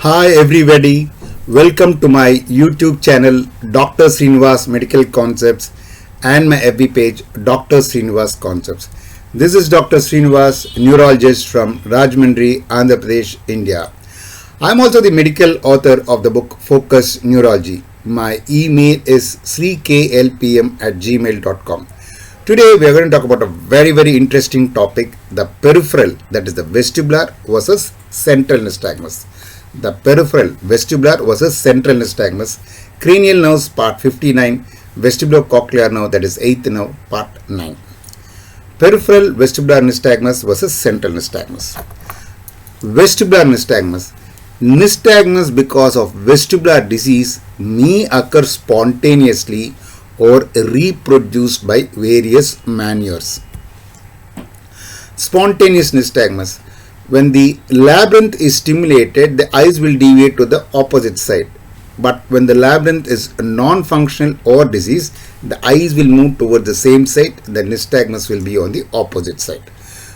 Hi everybody, welcome to my YouTube channel Dr.Sreenivas Medical Concepts and my FB page Dr. Sreenivas Concepts. This is Dr. Sreenivas, neurologist from Rajahmundry, Andhra Pradesh, India. I am also the medical author of the book Focus Neurology. My email is sreeklpm@gmail.com. Today we are going to talk about a very interesting topic, the peripheral, that is the vestibular versus central nystagmus. The peripheral, vestibular versus central nystagmus, cranial nerves part 59, vestibular-cochlear nerve, that is 8th nerve part 9. Peripheral vestibular nystagmus versus central nystagmus. Vestibular nystagmus. Nystagmus because of vestibular disease may occur spontaneously or reproduced by various manners. Spontaneous nystagmus. When the labyrinth is stimulated, the eyes will deviate to the opposite side. But when the labyrinth is non-functional or diseased, the eyes will move towards the same side, the nystagmus will be on the opposite side.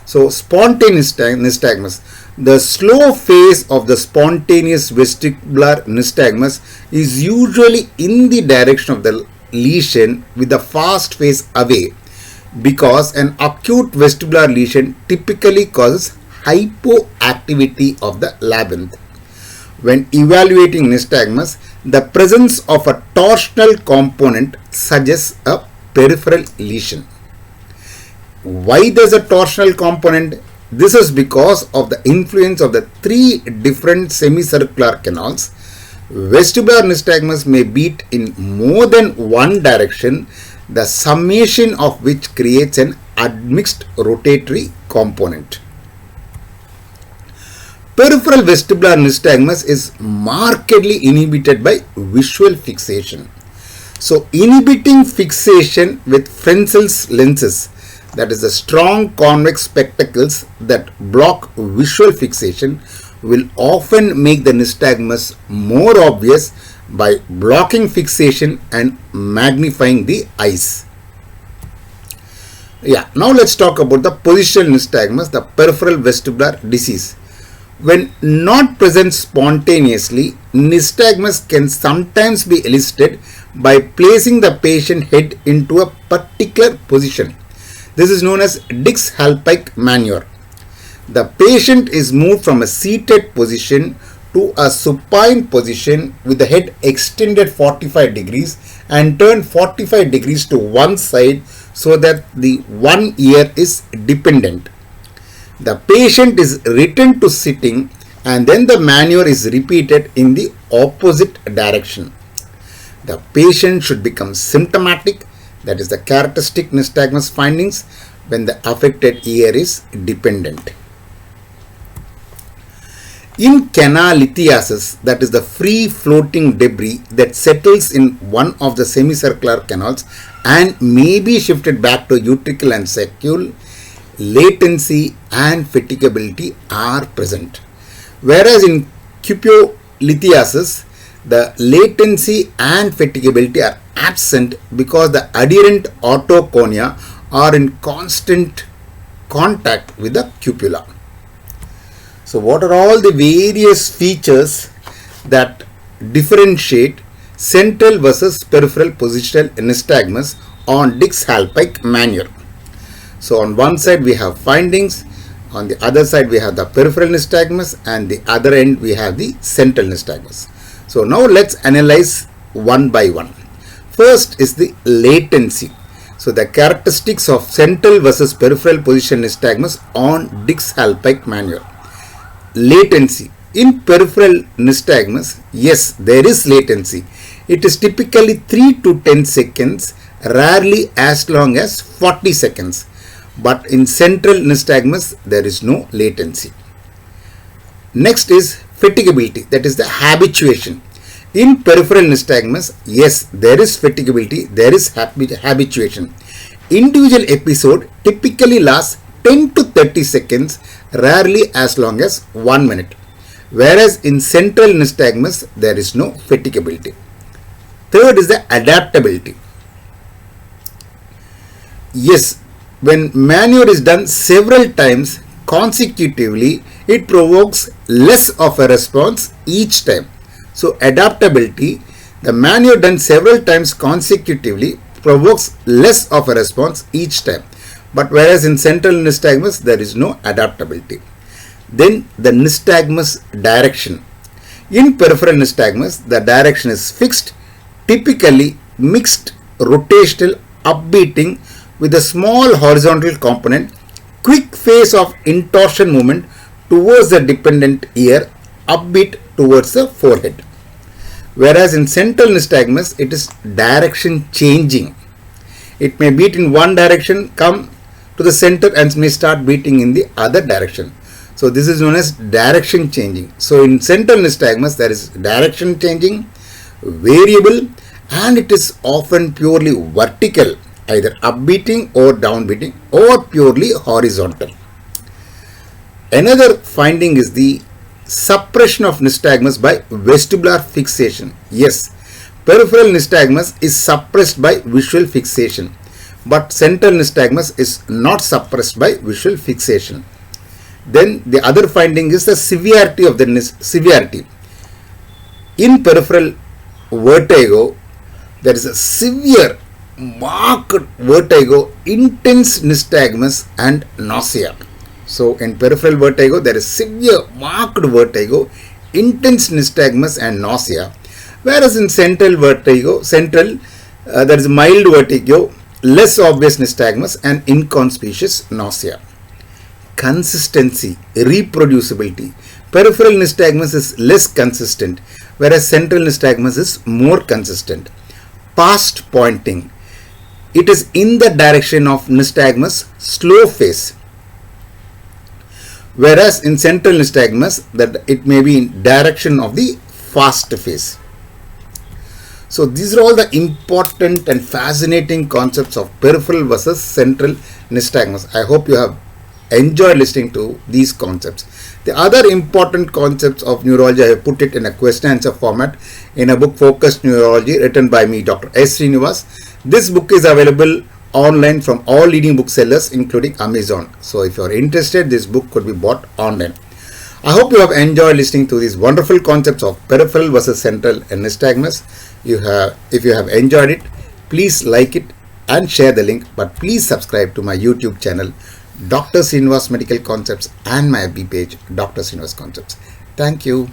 So, spontaneous nystagmus. The slow phase of the spontaneous vestibular nystagmus is usually in the direction of the lesion with the fast phase away, because an acute vestibular lesion typically causes hypoactivity of the labyrinth. When evaluating nystagmus, the presence of a torsional component suggests a peripheral lesion. Why there's a torsional component? This is because of the influence of the three different semicircular canals. Vestibular nystagmus may beat in more than one direction, the summation of which creates an admixed rotatory component. Peripheral vestibular nystagmus is markedly inhibited by visual fixation. So, inhibiting fixation with Frenzel's lenses, that is the strong convex spectacles that block visual fixation, will often make the nystagmus more obvious by blocking fixation and magnifying the eyes. Now let's talk about the positional nystagmus, the peripheral vestibular disease. When not present spontaneously, nystagmus can sometimes be elicited by placing the patient head into a particular position. This is known as Dix-Hallpike maneuver. The patient is moved from a seated position to a supine position with the head extended 45 degrees and turned 45 degrees to one side so that the one ear is dependent. The patient is returned to sitting and then the maneuver is repeated in the opposite direction. The patient should become symptomatic, that is the characteristic nystagmus findings, when the affected ear is dependent. In canalithiasis, that is the free floating debris that settles in one of the semicircular canals and may be shifted back to utricle and saccule, latency and fatigability are present. Whereas in cupolithiasis, the latency and fatigability are absent because the adherent autoconia are in constant contact with the cupula. So, what are all the various features that differentiate central versus peripheral positional nystagmus on Dix-Hallpike maneuver? So, on one side we have findings, on the other side we have the peripheral nystagmus, and the other end we have the central nystagmus. So, now let's analyze one by one. First is the latency. So, the characteristics of central versus peripheral position nystagmus on Dix-Hallpike maneuver. Latency. In peripheral nystagmus, yes, there is latency. It is typically 3 to 10 seconds, rarely as long as 40 seconds. But in central nystagmus, there is no latency. Next is fatigability, that is the habituation. In peripheral nystagmus, yes, there is fatigability, there is habituation. Individual episode typically lasts 10 to 30 seconds, rarely as long as 1 minute. Whereas in central nystagmus, there is no fatigability. Third is the adaptability. Yes, when maneuver is done several times consecutively, it provokes less of a response each time. So adaptability, the maneuver done several times consecutively provokes less of a response each time. But whereas in central nystagmus, there is no adaptability. Then the nystagmus direction. In peripheral nystagmus, the direction is fixed, typically mixed rotational upbeating with a small horizontal component, quick phase of intorsion movement towards the dependent ear, upbeat towards the forehead. Whereas in central nystagmus, it is direction changing. It may beat in one direction, come to the center and may start beating in the other direction. So this is known as direction changing. So in central nystagmus, there is direction changing, variable, and it is often purely vertical, either upbeating or downbeating, or purely horizontal. Another finding is the suppression of nystagmus by vestibular fixation. Yes, peripheral nystagmus is suppressed by visual fixation, but central nystagmus is not suppressed by visual fixation. Then the other finding is the severity of the severity. In peripheral vertigo, there is a severe, marked vertigo, intense nystagmus and nausea. So in peripheral vertigo, there is severe, marked vertigo, intense nystagmus and nausea. Whereas in central vertigo, there is mild vertigo, less obvious nystagmus and inconspicuous nausea. Consistency, reproducibility. Peripheral nystagmus is less consistent, whereas central nystagmus is more consistent. Past pointing. It is in the direction of nystagmus, slow phase. Whereas in central nystagmus, that it may be in direction of the fast phase. So these are all the important and fascinating concepts of peripheral versus central nystagmus. I hope you have enjoyed listening to these concepts. The other important concepts of neurology, I have put it in a question answer format in a book, Focused Neurology, written by me, Dr. Sreenivas. This book is available online from all leading booksellers, including Amazon. So if you are interested, this book could be bought online. I hope you have enjoyed listening to these wonderful concepts of peripheral versus central and nystagmus. If you have enjoyed it, please like it and share the link. But please subscribe to my YouTube channel, Dr. Sreenivas Medical Concepts, and my FB page, Dr. Sreenivas Concepts. Thank you.